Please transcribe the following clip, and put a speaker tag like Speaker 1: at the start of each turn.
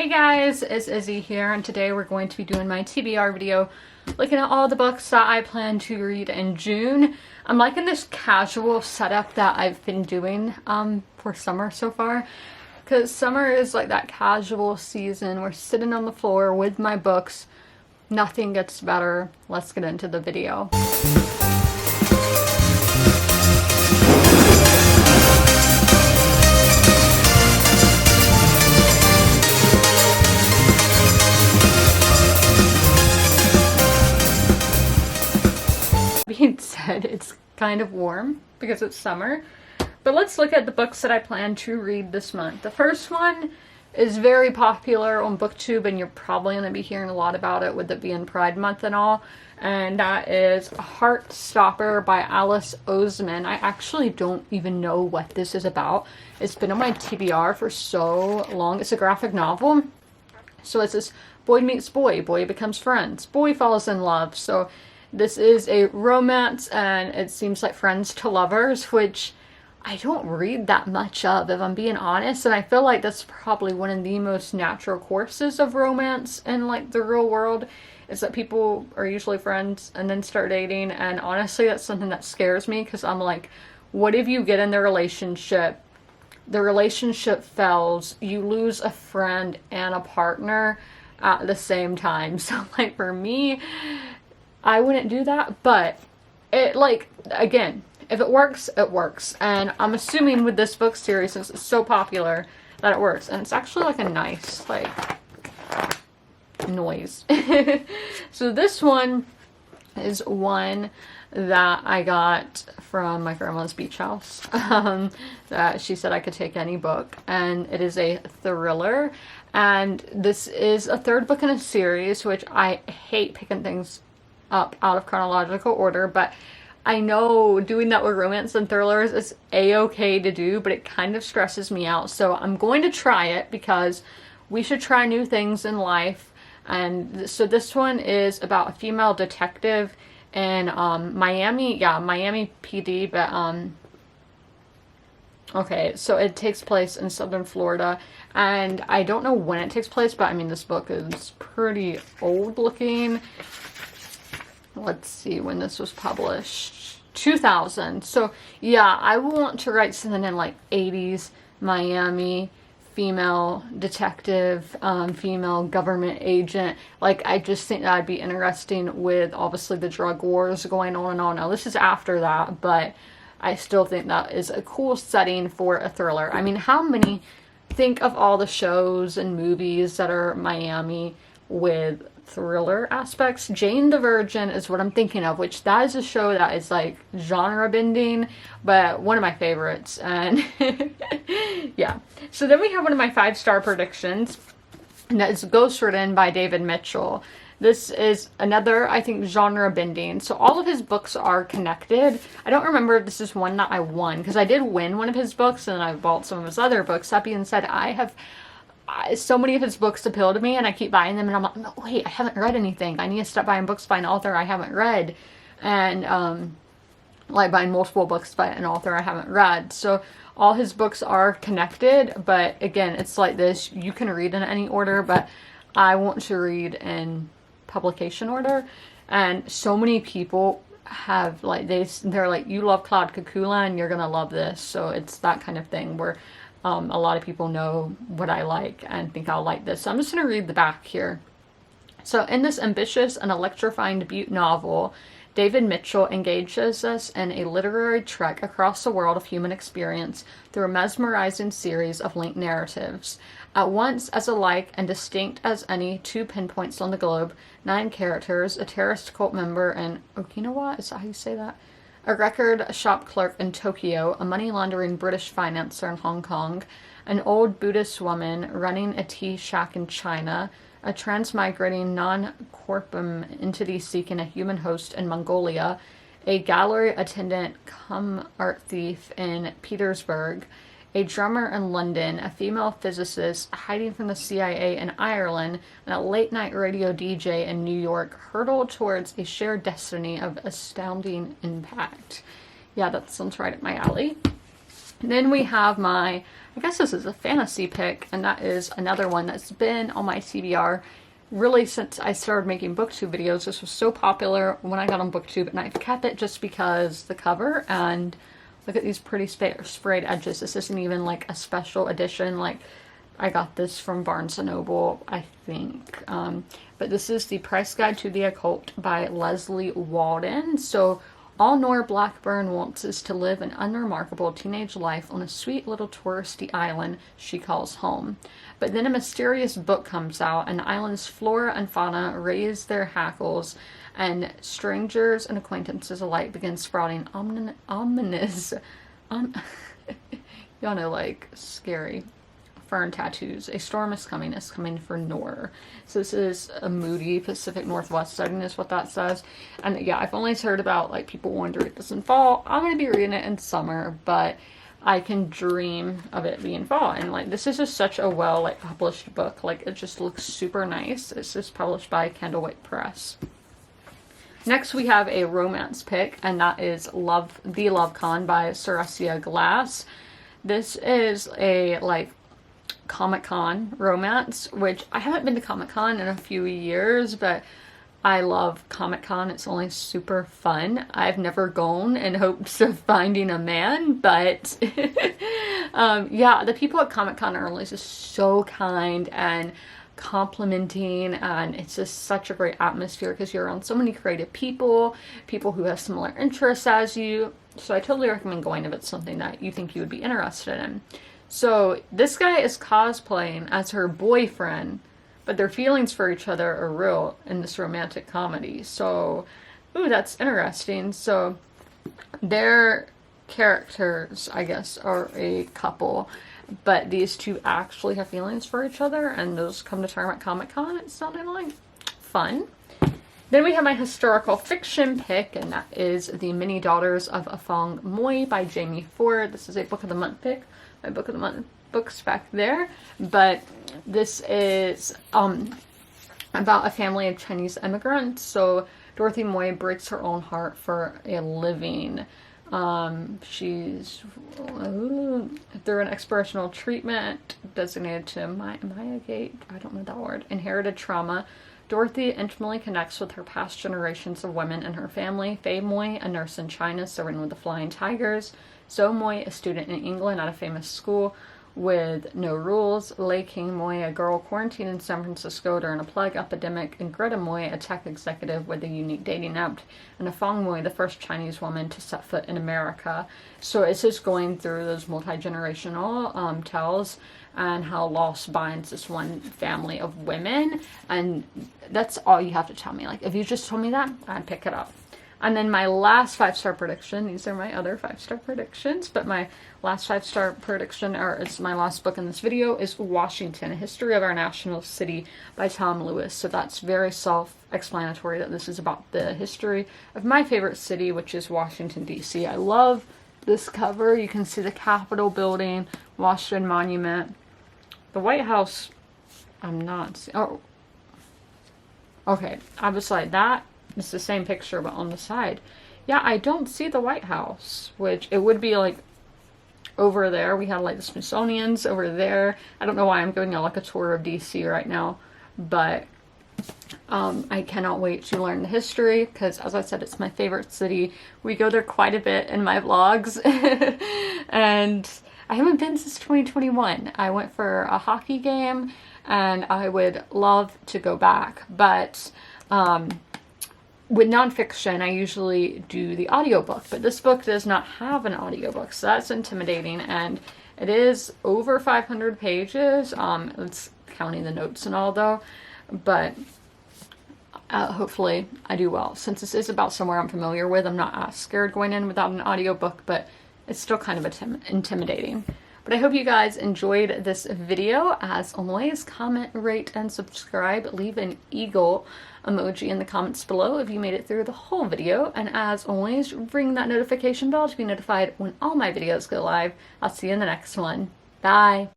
Speaker 1: Hey guys, it's Izzy here, and today we're going to be doing my TBR video looking at all the books that I plan to read in June. I'm liking this casual setup that I've been doing for summer so far, because summer is like that casual season. We're sitting on the floor with my books. Nothing gets better. Let's get into the video. Being said, it's kind of warm because it's summer, but let's look at the books that I plan to read this month. The first one is very popular on BookTube, and you're probably going to be hearing a lot about it with it being Pride Month and all, and that is Heartstopper by Alice Oseman. I actually don't even know what this is about. It's been on my TBR for so long. It's a graphic novel, so it's this boy meets boy, boy becomes friends, boy falls in love. So this is a romance, and it seems like friends to lovers, which I don't read that much of, if I'm being honest, and I feel like that's probably one of the most natural courses of romance in like the real world, is that people are usually friends and then start dating. And honestly, that's something that scares me, because I'm like, what if you get in the relationship fails, you lose a friend and a partner at the same time? So like for me, I wouldn't do that, but it, like, again, if it works, it works. And I'm assuming with this book series, since it's so popular, that it works. And it's actually like a nice, like, noise. So this one is one that I got from my grandma's beach house. That she said I could take any book. And it is a thriller. And this is a third book in a series, which I hate picking things up out of chronological order, but I know doing that with romance and thrillers is a-okay to do, but it kind of stresses me out. So I'm going to try it, because we should try new things in life. And so this one is about a female detective in Miami PD, but okay, so it takes place in southern Florida, and I don't know when it takes place, but I mean, this book is pretty old looking. Let's see when this was published. 2000. So yeah, I want to write something in like 80s Miami, female detective, female government agent. Like, I just think that'd be interesting with obviously the drug wars going on and on. Now this is after that, but I still think that is a cool setting for a thriller. I mean, how many, think of all the shows and movies that are Miami with thriller aspects. Jane the Virgin is what I'm thinking of, which that is a show that is like genre bending, but one of my favorites. And yeah, so then we have one of my 5-star predictions, and that is Ghost Written by David Mitchell. This is another, I think, genre bending. So all of his books are connected. I don't remember if this is one that I won, because I did win one of his books and then I bought some of his other books. That being said, so many of his books appeal to me, and I keep buying them, and I'm like, no, wait, I haven't read anything. I need to stop buying books by an author I haven't read. And like buying multiple books by an author I haven't read. So all his books are connected, but again, it's like this, you can read in any order, but I want to read in publication order. And so many people have, like, they're like, you love Claude Cocula and you're gonna love this. So it's that kind of thing where a lot of people know what I like and think I'll like this. So I'm just going to read the back here. So in this ambitious and electrifying debut novel, David Mitchell engages us in a literary trek across the world of human experience through a mesmerizing series of linked narratives. At once as alike and distinct as any two pinpoints on the globe, 9 characters, a terrorist cult member in Okinawa, is that how you say that? A record shop clerk in Tokyo, a money-laundering British financier in Hong Kong, an old Buddhist woman running a tea shack in China, a transmigrating non-corpum entity seeking a human host in Mongolia, a gallery attendant cum art thief in Petersburg, a drummer in London, a female physicist hiding from the CIA in Ireland, and a late-night radio DJ in New York hurtle towards a shared destiny of astounding impact. Yeah, that sounds right up my alley. Then we have my, I guess this is a fantasy pick, and that is another one that's been on my TBR really since I started making booktube videos. This was so popular when I got on booktube, and I've kept it just because the cover, and look at these pretty sprayed edges. This isn't even like a special edition. Like, I got this from Barnes & Noble, I think. But this is The Price Guide to the Occult by Leslie Walden. So all Nora Blackburn wants is to live an unremarkable teenage life on a sweet little touristy island she calls home. But then a mysterious book comes out, and the island's flora and fauna raise their hackles, and strangers and acquaintances alike begin sprouting ominous, y'all know, like, scary fern tattoos. A storm is coming for Nor. So this is a moody Pacific Northwest setting is what that says. And yeah, I've only heard about like people wanting to read this in fall. I'm going to be reading it in summer, but I can dream of it being fall. And like, this is just such a well like published book. Like, it just looks super nice. It's just published by Candlewick Press. Next we have a romance pick, and that is The Love Con by Saressia Glass. This is a like Comic-Con romance, which I haven't been to Comic-Con in a few years, but I love Comic-Con. It's only super fun. I've never gone in hopes of finding a man, but yeah, the people at Comic-Con are always just so kind and complimenting, and it's just such a great atmosphere because you're around so many creative people who have similar interests as you. So I totally recommend going if it's something that you think you would be interested in. So this guy is cosplaying as her boyfriend, but their feelings for each other are real in this romantic comedy. So, ooh, that's interesting. So their characters, I guess, are a couple, but these two actually have feelings for each other, and those come to term at Comic-Con. It sounded like fun. Then we have my historical fiction pick, and that is The Many Daughters of Afong Moy by Jamie Ford. This is a Book of the Month pick. My Book of the Month books back there. But this is about a family of Chinese immigrants. So Dorothy Moy breaks her own heart for a living. She's through an experimental treatment designated to Mayagate, I don't know that word, inherited trauma. Dorothy intimately connects with her past generations of women in her family. Faye Moy, a nurse in China serving with the Flying Tigers. Zoe Moy, a student in England at a famous school with no rules. Lei King Moy, a girl quarantined in San Francisco during a plague epidemic. And Greta Moy, a tech executive with a unique dating app. And Afong Moy, the first Chinese woman to set foot in America. So it's just going through those multi-generational tales and how loss binds this one family of women. And that's all you have to tell me. Like, if you just told me that, I'd pick it up. And then my last 5-star prediction, these are my other 5-star predictions, but my last 5-star prediction, or it's my last book in this video, is Washington, A History of Our National City by Tom Lewis. So that's very self-explanatory that this is about the history of my favorite city, which is Washington, D.C. I love this cover. You can see the Capitol building, Washington Monument. The White House, I'm not, oh, okay, I was like, that it's the same picture, but on the side. Yeah, I don't see the White House, which it would be like over there. We have like the Smithsonian's over there. I don't know why I'm giving you like a tour of DC right now, but I cannot wait to learn the history because, as I said, it's my favorite city. We go there quite a bit in my vlogs, and I haven't been since 2021. I went for a hockey game, and I would love to go back, but with nonfiction, I usually do the audiobook, but this book does not have an audiobook, so that's intimidating, and it is over 500 pages. It's counting the notes and all, though, but hopefully I do well. Since this is about somewhere I'm familiar with, I'm not as scared going in without an audiobook, but it's still kind of intimidating. But I hope you guys enjoyed this video. As always, comment, rate, and subscribe. Leave an eagle emoji in the comments below if you made it through the whole video. And as always, ring that notification bell to be notified when all my videos go live. I'll see you in the next one. Bye!